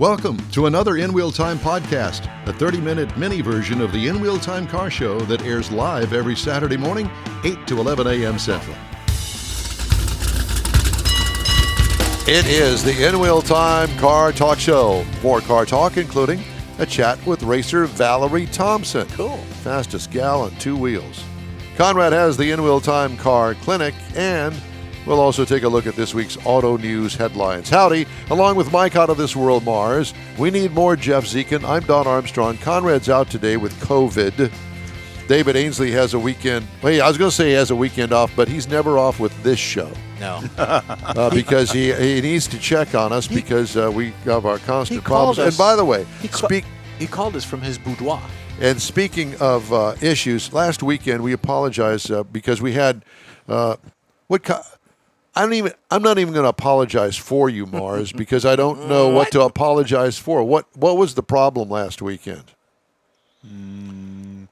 Welcome to another In Wheel Time podcast, a 30-minute mini version of the In Wheel Time car show that airs live every Saturday morning, 8 to 11 a.m. Central. It is the In Wheel Time car talk show. More car talk, including a chat with racer Valerie Thompson. Cool. Fastest gal on two wheels. Konrad has the In Wheel Time car clinic, and we'll also take a look at this week's auto news headlines. Howdy, along with Mike out of this world, Mars. We need more Jeff Zekin. I'm Don Armstrong. Konrad's out today with COVID. David Ainsley has a weekend. Well, I was going to say he has a weekend off, but he's never off with this show. No. Because he needs to check on us because we have our constant problems. Us, and by the way, he called us from his boudoir. And speaking of issues, last weekend we apologized because we had I'm not even going to apologize for you, Mars, because I don't know what to apologize for. What was the problem last weekend? We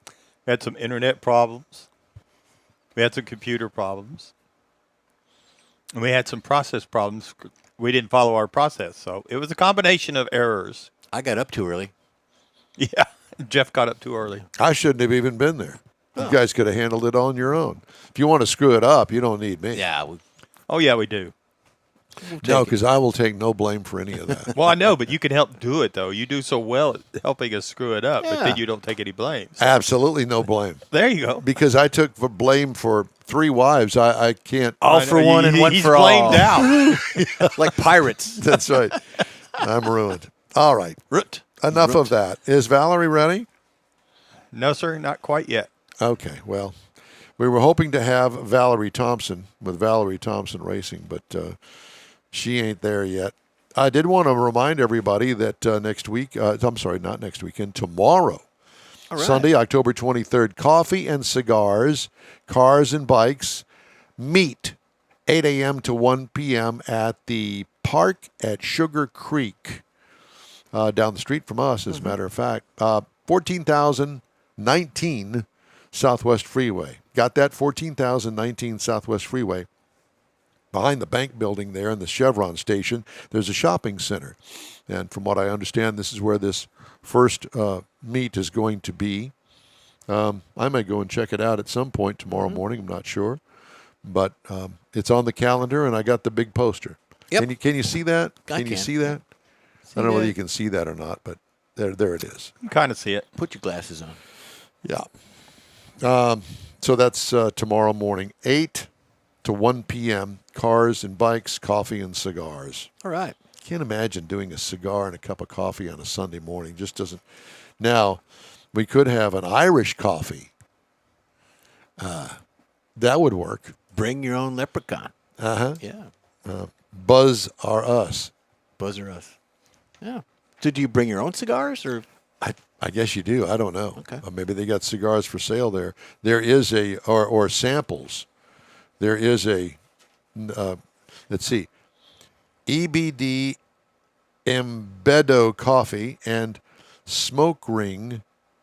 had some internet problems. We had some computer problems. And we had some process problems. We didn't follow our process. So it was a combination of errors. I got up too early. Yeah. Jeff got up too early. I shouldn't have even been there. You guys could have handled it on your own. If you want to screw it up, you don't need me. Yeah. Yeah, we do. No, because I will take no blame for any of that. Well, I know, but you can help do it, though. You do so well at helping us screw it up, but then you don't take any blame. So. Absolutely no blame. There you go. Because I took blame for 3 wives. I can't. All for one and one for all. He's blamed out. Like pirates. That's right. I'm ruined. All right. Enough of that. Is Valerie ready? No, sir, not quite yet. Okay, well, we were hoping to have Valerie Thompson with Valerie Thompson Racing, but she ain't there yet. I did want to remind everybody that next week, not next weekend, tomorrow, right. Sunday, October 23rd, coffee and cigars, cars and bikes, meet 8 a.m. to 1 p.m. at the park at Sugar Creek, down the street from us, as a matter of fact. 14,019 Southwest Freeway. Got that? 14,019 Southwest Freeway. Behind the bank building there in the Chevron station, there's a shopping center. And from what I understand, this is where this first meet is going to be. I might go and check it out at some point tomorrow morning. I'm not sure. But it's on the calendar, and I got the big poster. Yep. Can you see that? Can you see that? I don't know whether you can see that or not, but there it is. You can kind of see it. Put your glasses on. Yeah. So that's tomorrow morning, 8 to 1 p.m., cars and bikes, coffee and cigars. All right. Can't imagine doing a cigar and a cup of coffee on a Sunday morning. Just doesn't. Now, we could have an Irish coffee. That would work. Bring your own leprechaun. Uh-huh. Yeah. Buzz or us. Buzz or us. Yeah. So do you bring your own cigars or? I guess you do. I don't know. Okay. Maybe they got cigars for sale there. There is or samples. There is let's see, EBD Embedo Coffee and Smoke Ring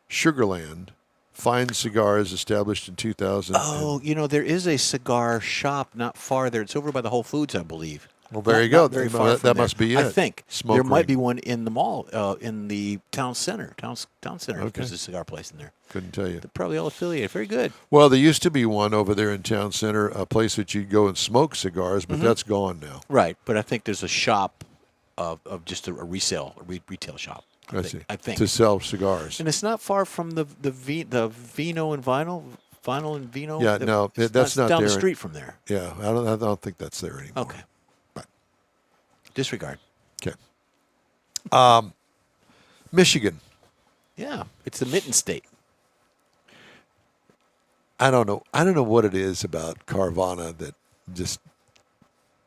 Sugarland fine cigars established in 2000. Oh, there is a cigar shop not far there. It's over by the Whole Foods, I believe. Well, there you go. Very far that must be it. I think Smoke there Ring. might be one in the mall, in the town center. Town center. Okay. There's a cigar place in there. Couldn't tell you. They're probably all affiliated. Very good. Well, there used to be one over there in Town Center, a place that you'd go and smoke cigars, but that's gone now. Right, but I think there's a shop of just a retail shop. I think to sell cigars. And it's not far from the Vino and Vinyl and Vino. Yeah, no, that's not down there. the street from there. Yeah, I don't think that's there anymore. Okay. Disregard. Okay. Michigan. Yeah, it's the Mitten State. I don't know what it is about Carvana that just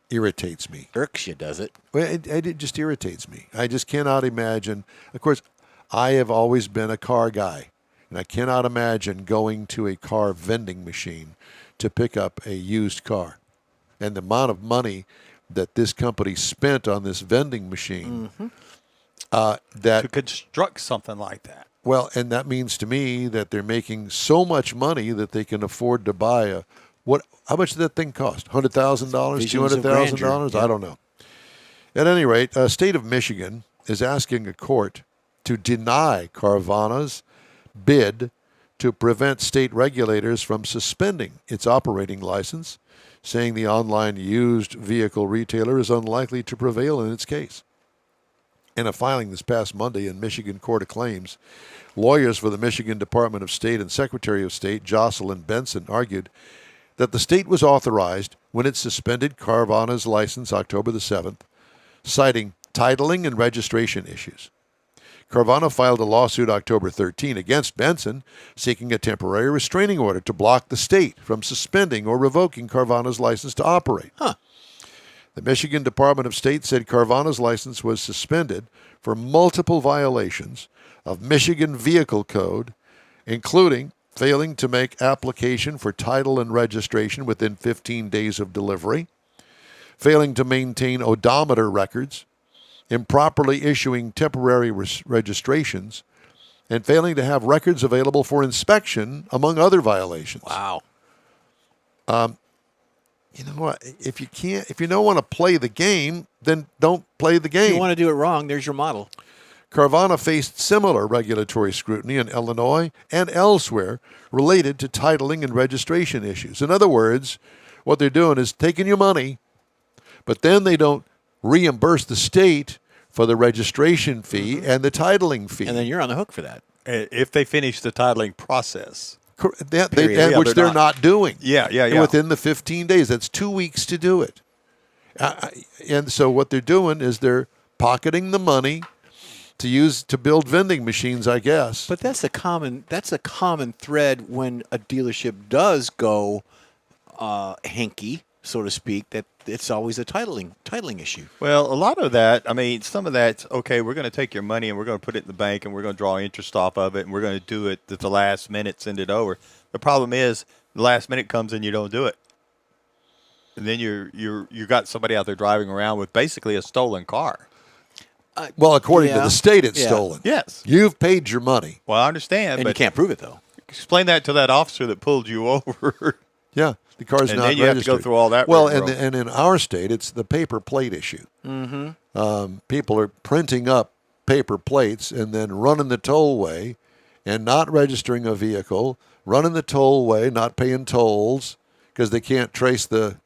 irritates me. Irks you, does it? Well, it just irritates me. I just cannot imagine. Of course, I have always been a car guy, and I cannot imagine going to a car vending machine to pick up a used car. And the amount of money that this company spent on this vending machine, to construct something like that. Well, and that means to me that they're making so much money that they can afford to buy how much did that thing cost? $100,000, $200,000? Yeah. I don't know. At any rate, state of Michigan is asking a court to deny Carvana's bid to prevent state regulators from suspending its operating license, saying the online used vehicle retailer is unlikely to prevail in its case. In a filing this past Monday in Michigan Court of Claims, lawyers for the Michigan Department of State and Secretary of State Jocelyn Benson argued that the state was authorized when it suspended Carvana's license October the 7th, citing titling and registration issues. Carvana filed a lawsuit October 13 against Benson, seeking a temporary restraining order to block the state from suspending or revoking Carvana's license to operate. The Michigan Department of State said Carvana's license was suspended for multiple violations of Michigan Vehicle Code, including failing to make application for title and registration within 15 days of delivery, failing to maintain odometer records, improperly issuing temporary registrations, and failing to have records available for inspection, among other violations. Wow. You know what? If you don't want to play the game, then don't play the game. If you want to do it wrong, there's your model. Carvana faced similar regulatory scrutiny in Illinois and elsewhere related to titling and registration issues. In other words, what they're doing is taking your money, but then they don't reimburse the state for the registration fee and the titling fee. And then you're on the hook for that. If they finish the titling process. Which they're not doing. Yeah. Within the 15 days. That's 2 weeks to do it. And so what they're doing is they're pocketing the money to build vending machines, I guess. But that's a common thread when a dealership does go hanky, so to speak, that it's always a titling issue. Well, a lot of that, I mean, some of that's, okay, we're going to take your money and we're going to put it in the bank and we're going to draw interest off of it and we're going to do it at the last minute, send it over. The problem is the last minute comes and you don't do it. And then you got somebody out there driving around with basically a stolen car. Well, according to the state, it's stolen. Yes. You've paid your money. Well, I understand. And but you can't prove it, though. Explain that to that officer that pulled you over. Yeah. The car's and not then you registered. have to go through all that. Well, and in our state, it's the paper plate issue. People are printing up paper plates and then running the tollway and not registering a vehicle, running the tollway, not paying tolls because they can't trace the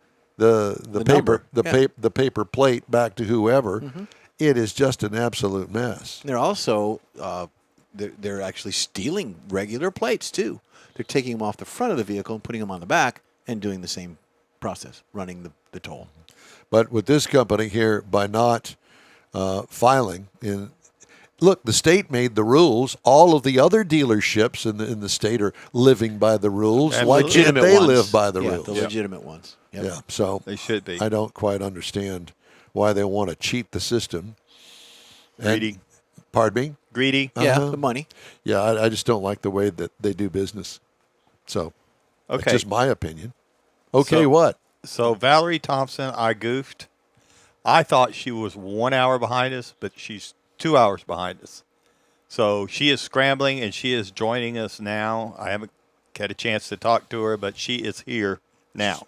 paper plate back to whoever. It is just an absolute mess. They're also they're actually stealing regular plates too. They're taking them off the front of the vehicle and putting them on the back and doing the same process, running the toll. But with this company here, by not filing look, the state made the rules. All of the other dealerships in the state are living by the rules. And why can't they live by the rules? The legitimate ones. Yep. Yeah, so they should be. I don't quite understand why they want to cheat the system. Greedy. Pardon me? Greedy. Yeah, the money. Yeah, I just don't like the way that they do business. So, okay. That's just my opinion. Okay, what? So Valerie Thompson, I goofed. I thought she was 1 hour behind us, but she's 2 hours behind us. So she is scrambling, and she is joining us now. I haven't had a chance to talk to her, but she is here now.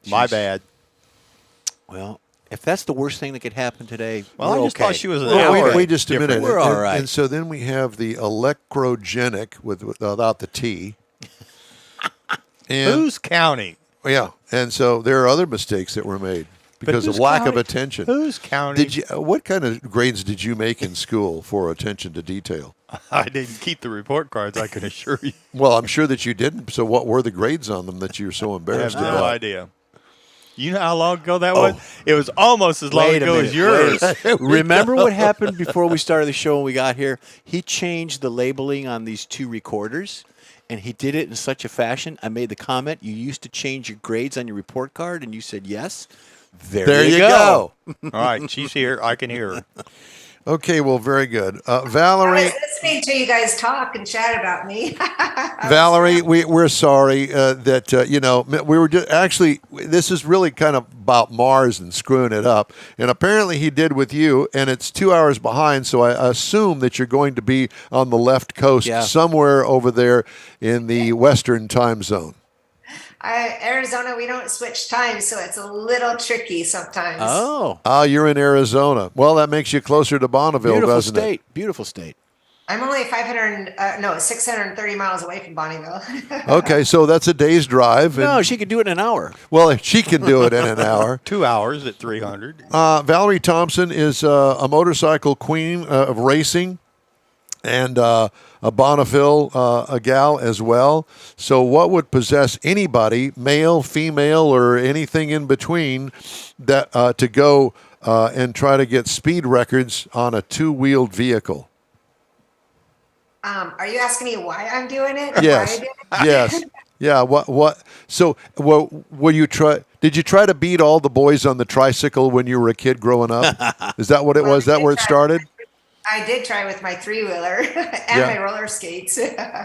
My bad. Well, if that's the worst thing that could happen today, well, I just thought she was an Well, hour. wait just a minute. We're all right. And so then we have the electrogenic without the T. And, Who's counting? Yeah, and so there are other mistakes that were made because of lack of attention. Who's counting? What kind of grades did you make in school for attention to detail? I didn't keep the report cards, I can assure you. Well, I'm sure that you didn't. So what were the grades on them that you're so I embarrassed have no about? idea. You know how long ago that was? It was almost as long ago as yours. Remember what happened before we started the show when we got here? He changed the labeling on these two recorders, and he did it in such a fashion. I made the comment, you used to change your grades on your report card, and you said yes. There you go. All right, she's here. I can hear her. Okay, well, very good. I Valerie, was listening to you guys talk and chat about me. Valerie, we're sorry that, we were just, actually, this is really kind of about Mars and screwing it up. And apparently he did with you, and it's 2 hours behind, so I assume that you're going to be on the left coast somewhere over there in the Western time zone. Arizona, we don't switch times, so it's a little tricky sometimes. Oh, You're in Arizona. Well, that makes you closer to Bonneville, beautiful doesn't state. Beautiful state. I'm only 630 miles away from Bonneville. it? Okay, so that's a day's drive. And, No, she could do it in an hour. well, she can do it in an hour. 2 hours at 300. Valerie Thompson is a motorcycle queen of racing, and a Bonneville a gal as well. So what would possess anybody, male, female, or anything in between, that to go and try to get speed records on a two-wheeled vehicle? Are you asking me why I'm doing it? Yes. Why I did it? Yes. Yeah. What? So, were you try? Did you try to beat all the boys on the tricycle when you were a kid growing up? Is that what it was? Is that where it started? I did try with my three-wheeler and my roller skates.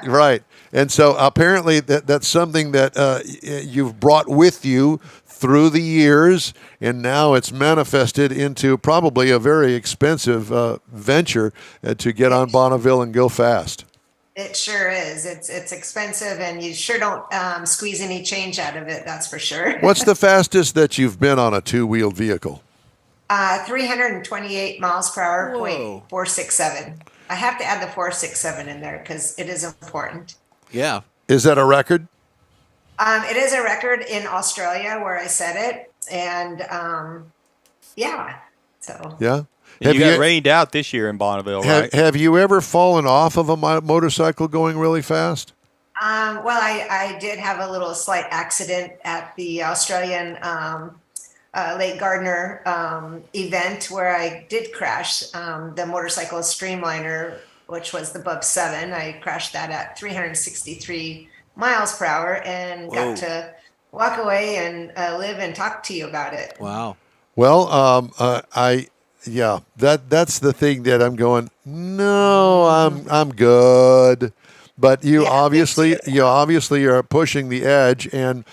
Right. And so apparently that's something that you've brought with you through the years, and now it's manifested into probably a very expensive venture to get on Bonneville and go fast. It sure is. It's expensive, and you sure don't squeeze any change out of it. That's for sure. What's the fastest that you've been on a two-wheeled vehicle? 328 miles per hour, Whoa. .467. I have to add the 467 in there because it is important. Yeah. Is that a record? It is a record in Australia where I set it, and yeah. So Yeah. And you got rained out this year in Bonneville, right? Have you ever fallen off of a motorcycle going really fast? well, I did have a little slight accident at the Australian Lake Gardner event where I did crash the motorcycle streamliner, which was the Bub 7. I crashed that at 363 miles per hour and Whoa. got to walk away and live and talk to you about it. Wow. Well, that's the thing that I'm going, no, I'm good. But you Yeah, obviously are pushing the edge, and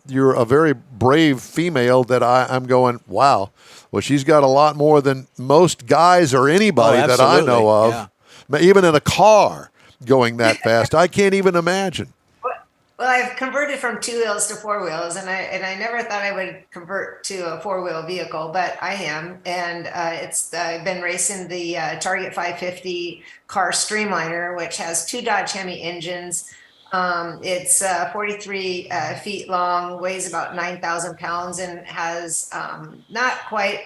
you're a very brave female that I'm going, wow. Well, she's got a lot more than most guys or anybody Oh, that I know of. yeah. But even in a car going that fast, I can't even imagine. Well, I've converted from 2 wheels to 4 wheels, and I never thought I would convert to a 4-wheel vehicle, but I am, and I've been racing the Target 550 car Streamliner, which has 2 Dodge Hemi engines. It's 43 feet long, weighs about 9,000 pounds, and has not quite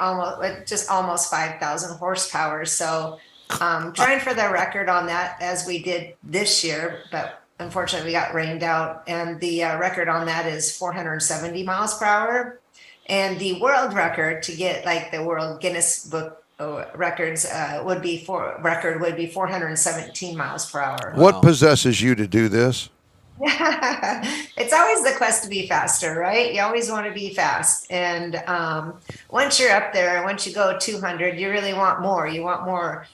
just almost 5,000 horsepower. So trying for the record on that as we did this year, but unfortunately we got rained out, and the record on that is 470 miles per hour. And the world record, to get like the World Guinness Book records, would be 417 miles per hour. What possesses you to do this? It's always the quest to be faster, right? You always want to be fast. And once you're up there, once you go 200, you really want more. You want more.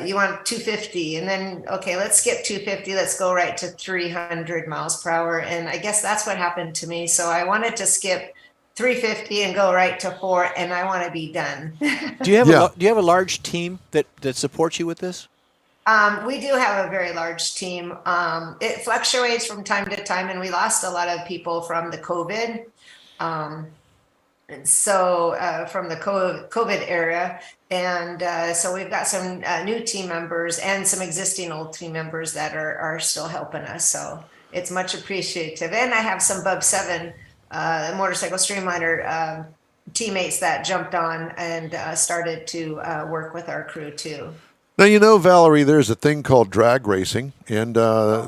You want 250, and then, okay, let's skip 250. Let's go right to 300 miles per hour. And I guess that's what happened to me. So I wanted to skip 350 and go right to 4, and I want to be done. Do you have a large team that supports you with this? We do have a very large team. It fluctuates from time to time, and we lost a lot of people from the COVID. And so from the COVID era. And so we've got some new team members and some existing old team members that are still helping us. So it's much appreciative. And I have some Bub 7 motorcycle streamliner teammates that jumped on and started to work with our crew too. Now, you know, Valerie, there's a thing called drag racing, and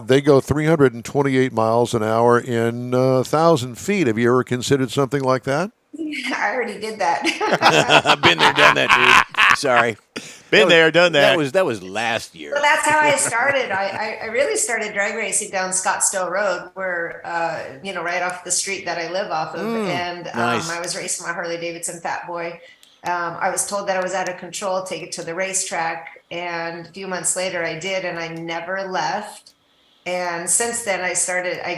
they go 328 miles an hour in 1,000 feet. Have you ever considered something like that? I already did that. I've been there, done that, dude. Sorry. Been there, done that. That was last year. Well, that's how I started. I really started drag racing down Scottsdale Road, where right off the street that I live off of, and nice. I was racing my Harley Davidson Fat Boy. I was told that I was out of control, take it to the racetrack, and a few months later I did, and I never left. And since then, I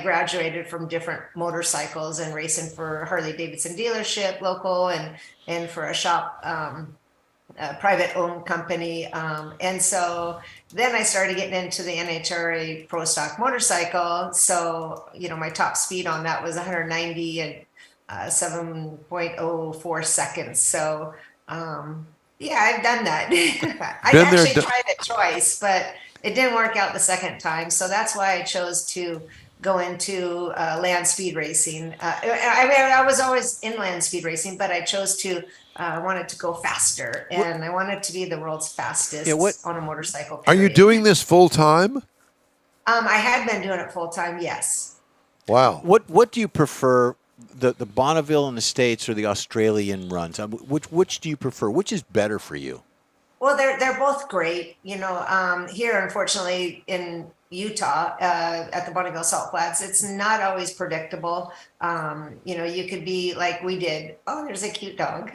graduated from different motorcycles and racing for Harley Davidson dealership local and for a shop a private owned company. And so then I started getting into the NHRA Pro Stock motorcycle. So, my top speed on that was 190 and 7.04 seconds. So, yeah, I've done that. I Been there, actually tried it twice, but it didn't work out the second time. So that's why I chose to go into land speed racing. I was always in land speed racing, but I chose to wanted to go faster, and I wanted to be the world's fastest on a motorcycle. Are you doing this full time? I had been doing it full time. Yes. Wow. What do you prefer, the Bonneville in the States or the Australian runs? Which do you prefer? Which is better for you? Well, they're both great. Here, unfortunately, in Utah, at the Bonneville Salt Flats, it's not always predictable. You could be like we did. Oh, there's a cute dog.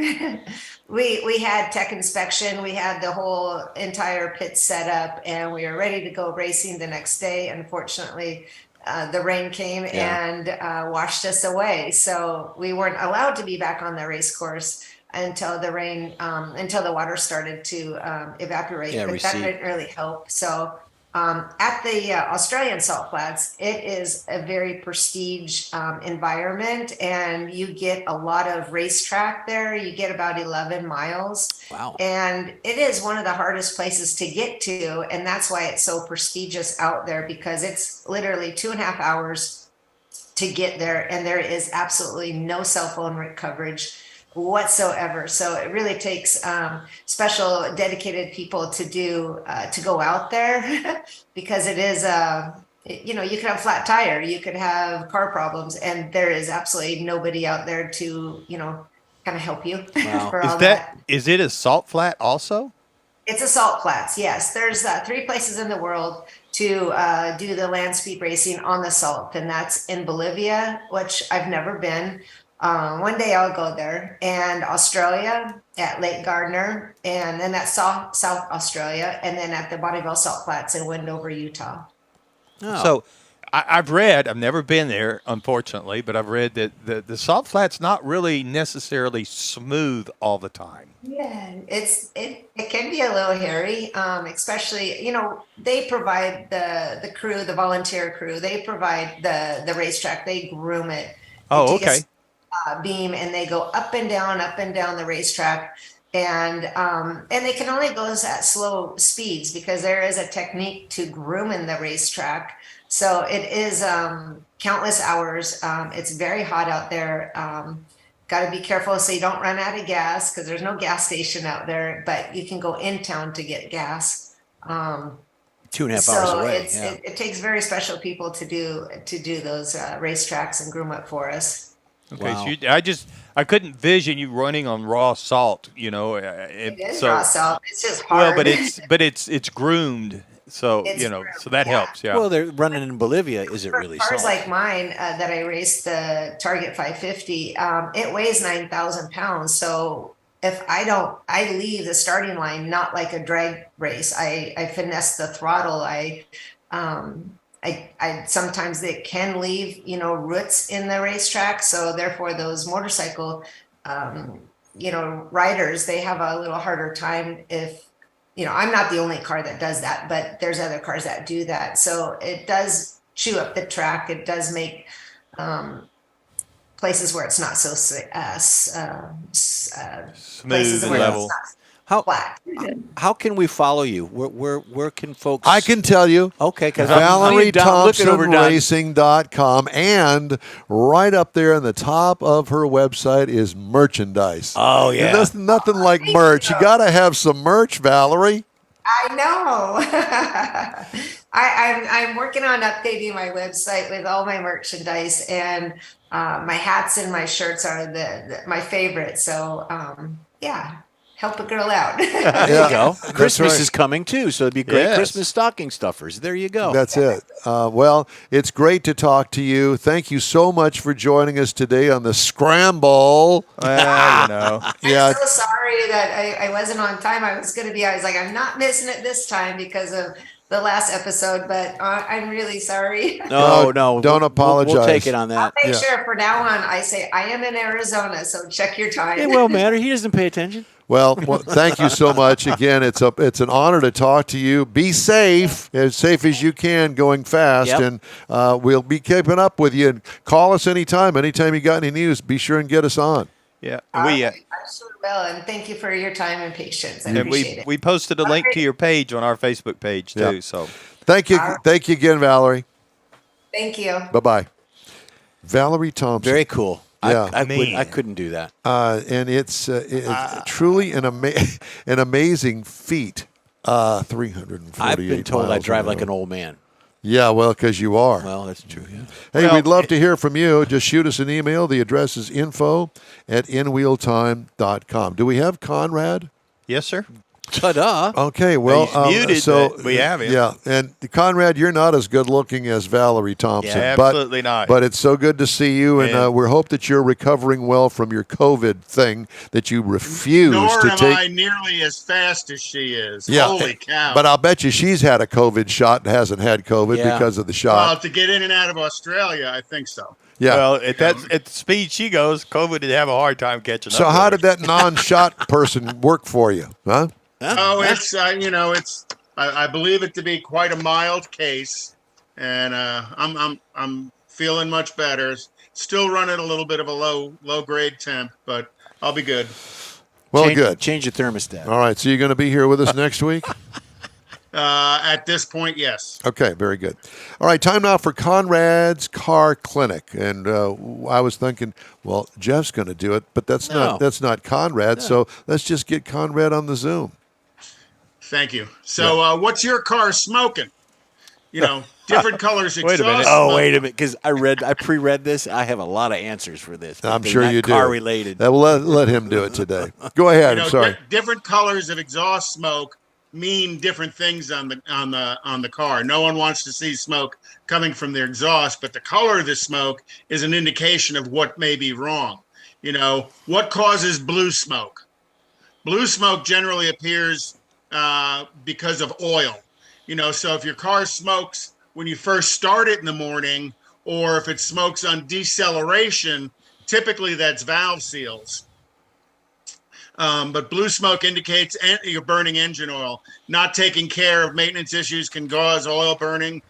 We had tech inspection. We had the whole entire pit set up, and we were ready to go racing the next day. Unfortunately, the rain came and washed us away. So we weren't allowed to be back on the race course until the rain, until the water started to evaporate. But that didn't really help. So at the Australian Salt Flats, it is a very prestige environment, and you get a lot of racetrack there. You get about 11 miles. Wow. And it is one of the hardest places to get to. And that's why it's so prestigious out there, because it's literally 2.5 hours to get there. And there is absolutely no cell phone coverage whatsoever. So it really takes special dedicated people to go out there because it is you could have a flat tire, you could have car problems, and there is absolutely nobody out there to kind of help you. Wow. For all that. Is it a salt flat also? It's a salt flats. Yes, there's 3 places in the world to do the land speed racing on the salt, and that's in Bolivia, which I've never been. One day I'll go there, and Australia at Lake Gardner, and then that's South Australia, and then at the Bonneville Salt Flats in Wendover, Utah. Oh. So I've read, I've never been there, unfortunately, but I've read that the salt flat's not really necessarily smooth all the time. Yeah, it can be a little hairy, especially, they provide the crew, the volunteer crew, they provide the racetrack, they groom it. Oh, okay. Beam, and they go up and down the racetrack, and they can only go at slow speeds because there is a technique to grooming the racetrack. So it is countless hours. It's very hot out there. Got to be careful so you don't run out of gas, because there's no gas station out there, but you can go in town to get gas. 2.5 hours away. It takes very special people to do those racetracks and groom up for us. Okay, Wow. so I couldn't vision you running on raw salt, It is raw salt. It's just hard. Well, but it's groomed, so It's groomed, so that yeah. helps. Yeah. Well, they're running in Bolivia. Is it For really cars salt? like mine that I raced, the Target 550, it weighs 9,000 pounds. So if I leave the starting line not like a drag race. I finesse the throttle. I sometimes it can leave, roots in the racetrack. So therefore those motorcycle, riders, they have a little harder time if, I'm not the only car that does that, but there's other cars that do that. So it does chew up the track. It does make places where it's not so Smooth and level. How can we follow you? Where can folks? I can tell you. Okay, because ValerieThompsonRacing.com, and right up there in the top of her website is merchandise. Oh, yeah. And there's nothing like merch. You got to have some merch, Valerie. I know. I'm working on updating my website with all my merchandise, and my hats and my shirts are my favorite. So help a girl out. There you go. Christmas right. is coming too, so it'd be great Yes. Christmas stocking stuffers. There you go. That's it. Well, it's great to talk to you. Thank you so much for joining us today on the Scramble. I'm so sorry that I wasn't on time. I was like, I'm not missing it this time because of the last episode, but I'm really sorry. No, don't apologize. We'll take it on that. I'll make sure from now on I say I am in Arizona, so check your time. It won't matter. He doesn't pay attention. Well, thank you so much. Again, it's an honor to talk to you. Be safe as you can, going fast, Yep. and we'll be keeping up with you. And call us anytime you got any news. Be sure and get us on. Yeah, and we I sure will. And thank you for your time and patience. I and appreciate it. we posted a link to your page on our Facebook page too. Yeah. So Thank you again, Valerie. Thank you. Bye. Valerie Thompson. Very cool. Yeah. I couldn't do that. And it's truly an amazing feat. 348 I've been told I miles drive an like hour. an old man. Yeah, well, because you are. Well, that's true. Yeah. Hey, Well, we'd love to hear from you. Just shoot us an email. The address is info@inwheeltime.com. Do we have Konrad? yes, sir. Ta-da! Okay, well, He's muted, but we have him. Yeah, and Konrad, you're not as good looking as Valerie Thompson. Yeah, but, absolutely not. But it's so good to see you, and Yeah. we hope that you're recovering well from your COVID thing that you refuse Nor to am take. I nearly as fast as she is. Yeah, Holy cow. But I'll bet you she's had a COVID shot and hasn't had COVID Yeah. because of the well, shot. to get in and out of Australia, I think so. Yeah. Well, at the speed she goes, COVID would have a hard time catching up. So how with did her. that non-shot person work for you? Huh? Oh, it's I believe it to be quite a mild case, and I'm feeling much better. Still running a little bit of a low grade temp, but I'll be good. Well, change, good. Change your thermostat. All right. So you're going to be here with us next week? At this point, yes. Okay, very good. All right, time now for Konrad's Car Clinic, and I was thinking, well, Jeff's going to do it, but that's No. not Konrad. So let's just get Konrad on the Zoom. Thank you. So, what's your car smoking? Different colors. Wait a minute. exhaust Oh, smoke. wait a minute, because I pre-read this. I have a lot of answers for this. but I'm they're sure not you do. Car related. We'll let him do it today. Go ahead. I'm sorry. Different colors of exhaust smoke mean different things on the car. No one wants to see smoke coming from their exhaust, but the color of the smoke is an indication of what may be wrong. What causes blue smoke? Blue smoke generally appears because of oil. So if your car smokes when you first start it in the morning, or if it smokes on deceleration, typically that's valve seals. But blue smoke indicates you're burning engine oil. Not taking care of maintenance issues can cause oil burning.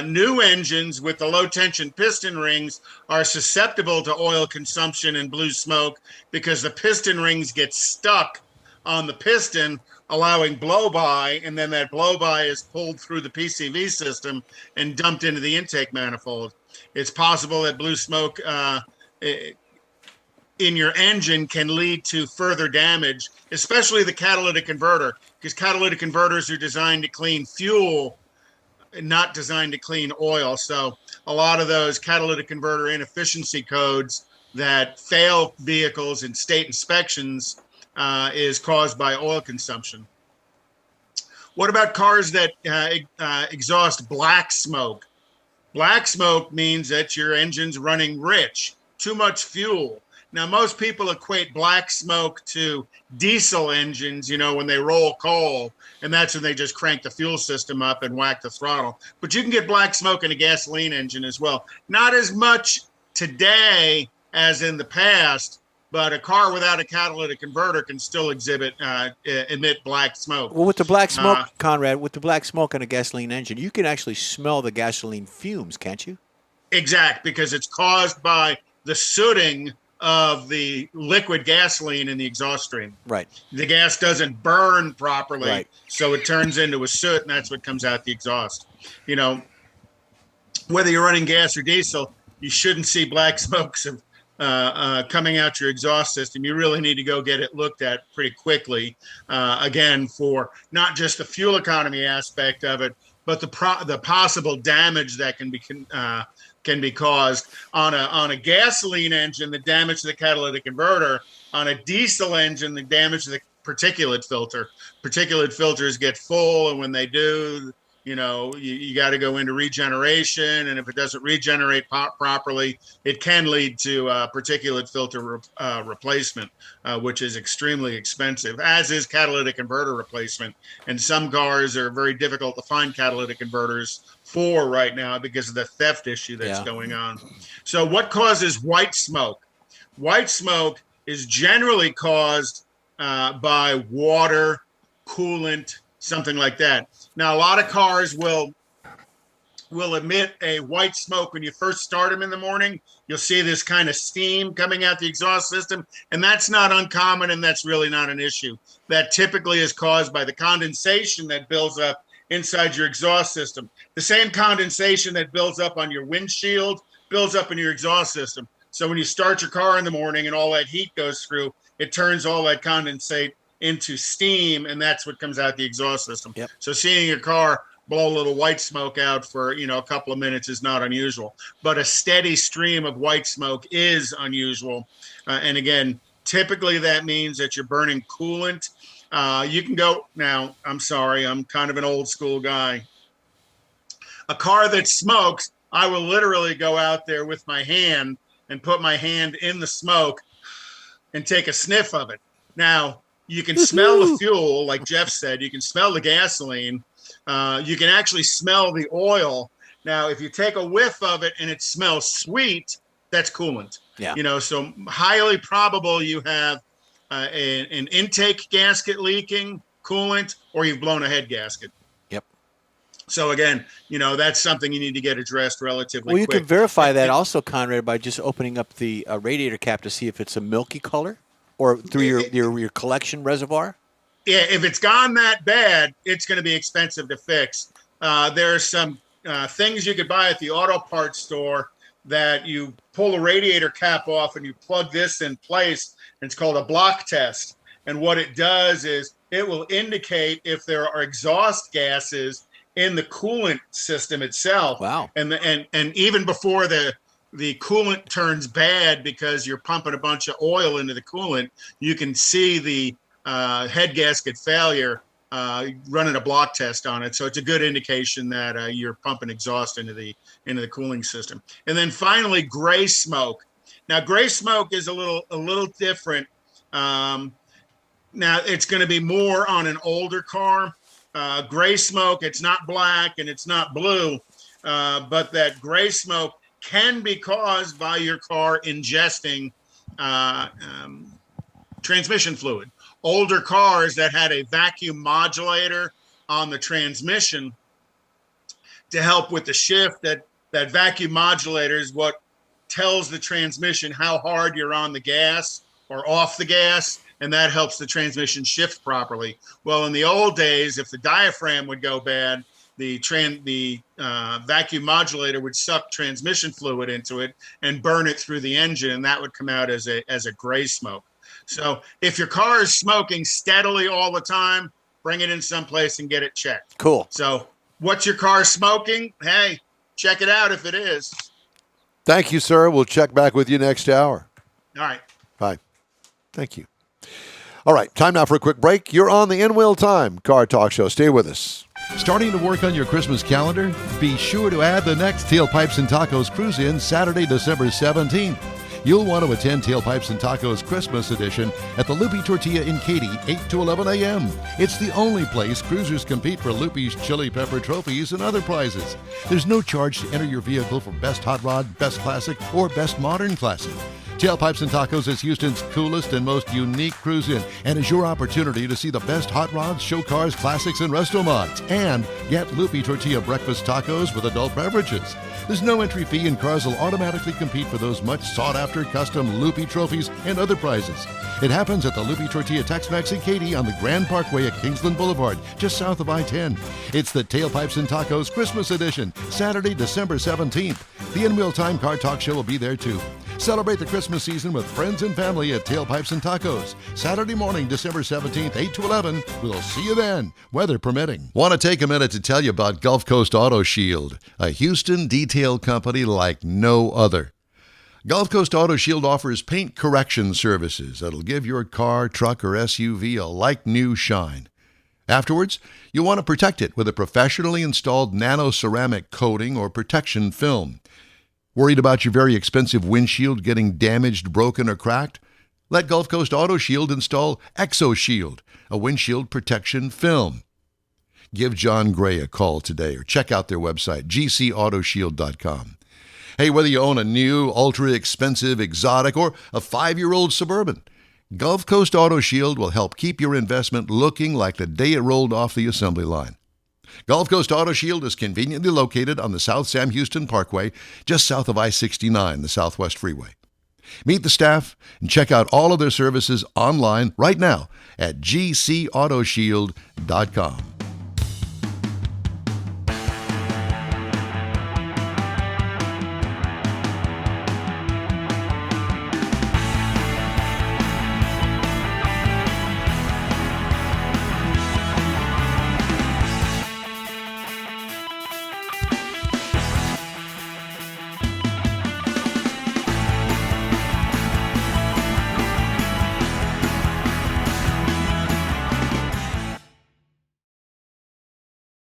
New engines with the low tension piston rings are susceptible to oil consumption and blue smoke because the piston rings get stuck on the piston, allowing blow-by, and then that blow-by is pulled through the PCV system and dumped into the intake manifold. It's possible that blue smoke in your engine can lead to further damage, especially the catalytic converter, because catalytic converters are designed to clean fuel and not designed to clean oil. So a lot of those catalytic converter inefficiency codes that fail vehicles in state inspections is caused by oil consumption. What about cars that exhaust black smoke? Black smoke means that your engine's running rich, too much fuel. Now, most people equate black smoke to diesel engines, when they roll coal, and that's when they just crank the fuel system up and whack the throttle. But you can get black smoke in a gasoline engine as well. Not as much today as in the past, but a car without a catalytic converter can still emit black smoke. Well, with the black smoke, Konrad, with the black smoke on a gasoline engine, you can actually smell the gasoline fumes, can't you? Exact, because it's caused by the sooting of the liquid gasoline in the exhaust stream. Right. The gas doesn't burn properly, Right. so it turns into a soot, and that's what comes out the exhaust. Whether you're running gas or diesel, you shouldn't see black smokes of coming out your exhaust system. You really need to go get it looked at pretty quickly, again, for not just the fuel economy aspect of it, but the possible damage that can be caused on a gasoline engine, the damage to the catalytic converter. On a diesel engine, the damage to the particulate filter. Particulate filters get full, and when they do, you got to go into regeneration, and if it doesn't regenerate properly, it can lead to particulate filter replacement, which is extremely expensive, as is catalytic converter replacement. And some cars are very difficult to find catalytic converters for right now because of the theft issue that's going on. So what causes white smoke? White smoke is generally caused by water, coolant, something like that. Now, a lot of cars will emit a white smoke when you first start them in the morning. You'll see this kind of steam coming out the exhaust system, and that's not uncommon, and that's really not an issue. That typically is caused by the condensation that builds up inside your exhaust system. The same condensation that builds up on your windshield builds up in your exhaust system. So when you start your car in the morning and all that heat goes through, it turns all that condensate into steam, and that's what comes out the exhaust system. Yep. So seeing your car blow a little white smoke out for, a couple of minutes is not unusual, but a steady stream of white smoke is unusual. And again, typically that means that you're burning coolant. You can go now. I'm sorry. I'm kind of an old school guy. A car that smokes, I will literally go out there with my hand and put my hand in the smoke and take a sniff of it. Now, you can smell the fuel, like Jeff said. You can smell the gasoline. You can actually smell the oil. Now, if you take a whiff of it and it smells sweet, that's coolant. Yeah. So highly probable you have an intake gasket leaking, coolant, or you've blown a head gasket. Yep. So again, that's something you need to get addressed relatively Well, you quick. can verify that also, Konrad, by just opening up the radiator cap to see if it's a milky color or through your collection reservoir. Yeah, if it's gone that bad, it's going to be expensive to fix. There are some things you could buy at the auto parts store that you pull the radiator cap off and you plug this in place. And it's called a block test. And what it does is it will indicate if there are exhaust gases in the coolant system itself. Wow. And even before the coolant turns bad because you're pumping a bunch of oil into the coolant, you can see the head gasket failure running a block test on it. So it's a good indication that you're pumping exhaust into the cooling system. And then finally, gray smoke. Now, gray smoke is a little different. Now, it's going to be more on an older car. Gray smoke, it's not black and it's not blue, but that gray smoke can be caused by your car ingesting transmission fluid. Older cars that had a vacuum modulator on the transmission to help with the shift, that vacuum modulator is what tells the transmission how hard you're on the gas or off the gas, and that helps the transmission shift properly. Well, in the old days, if the diaphragm would go bad, the vacuum modulator would suck transmission fluid into it and burn it through the engine, and that would come out as a gray smoke. So if your car is smoking steadily all the time, bring it in someplace and get it checked. Cool. So what's your car smoking? Hey, check it out if it is. Thank you, sir. We'll check back with you next hour. All right. Bye. Thank you. All right, time now for a quick break. You're on the In Wheel Time Car Talk Show. Stay with us. Starting to work on your Christmas calendar? Be sure to add the next Tailpipes and Tacos Cruise In Saturday, December 17th. You'll want to attend Tailpipes and Tacos Christmas Edition at the Loopy Tortilla in Katy, 8 to 11 a.m. It's the only place cruisers compete for Loopy's Chili Pepper trophies and other prizes. There's no charge to enter your vehicle for Best Hot Rod, Best Classic, or Best Modern Classic. Tailpipes and Tacos is Houston's coolest and most unique cruise-in and is your opportunity to see the best hot rods, show cars, classics, and resto mods. And get Loopy Tortilla breakfast tacos with adult beverages. There's no entry fee and cars will automatically compete for those much sought-after custom Loopy trophies and other prizes. It happens at the Loopy Tortilla Tex-Mex in Katy on the Grand Parkway at Kingsland Boulevard, just south of I-10. It's the Tailpipes and Tacos Christmas Edition, Saturday, December 17th. The In Wheel Time Car Talk Show will be there too. Celebrate the Christmas season with friends and family at Tailpipes and Tacos. Saturday morning, December 17th, 8 to 11. We'll see you then, weather permitting. Want to take a minute to tell you about Gulf Coast Auto Shield, a Houston detail company like no other. Gulf Coast Auto Shield offers paint correction services that'll give your car, truck, or SUV a like-new shine. Afterwards, you'll want to protect it with a professionally installed nano-ceramic coating or protection film. Worried about your very expensive windshield getting damaged, broken, or cracked? Let Gulf Coast Auto Shield install Exo Shield, a windshield protection film. Give John Gray a call today or check out their website, gcautoshield.com. Hey, whether you own a new, ultra-expensive, exotic, or a 5-year-old Suburban, Gulf Coast Auto Shield will help keep your investment looking like the day it rolled off the assembly line. Gulf Coast Auto Shield is conveniently located on the South Sam Houston Parkway, just south of I-69, the Southwest Freeway. Meet the staff and check out all of their services online right now at gcautoshield.com.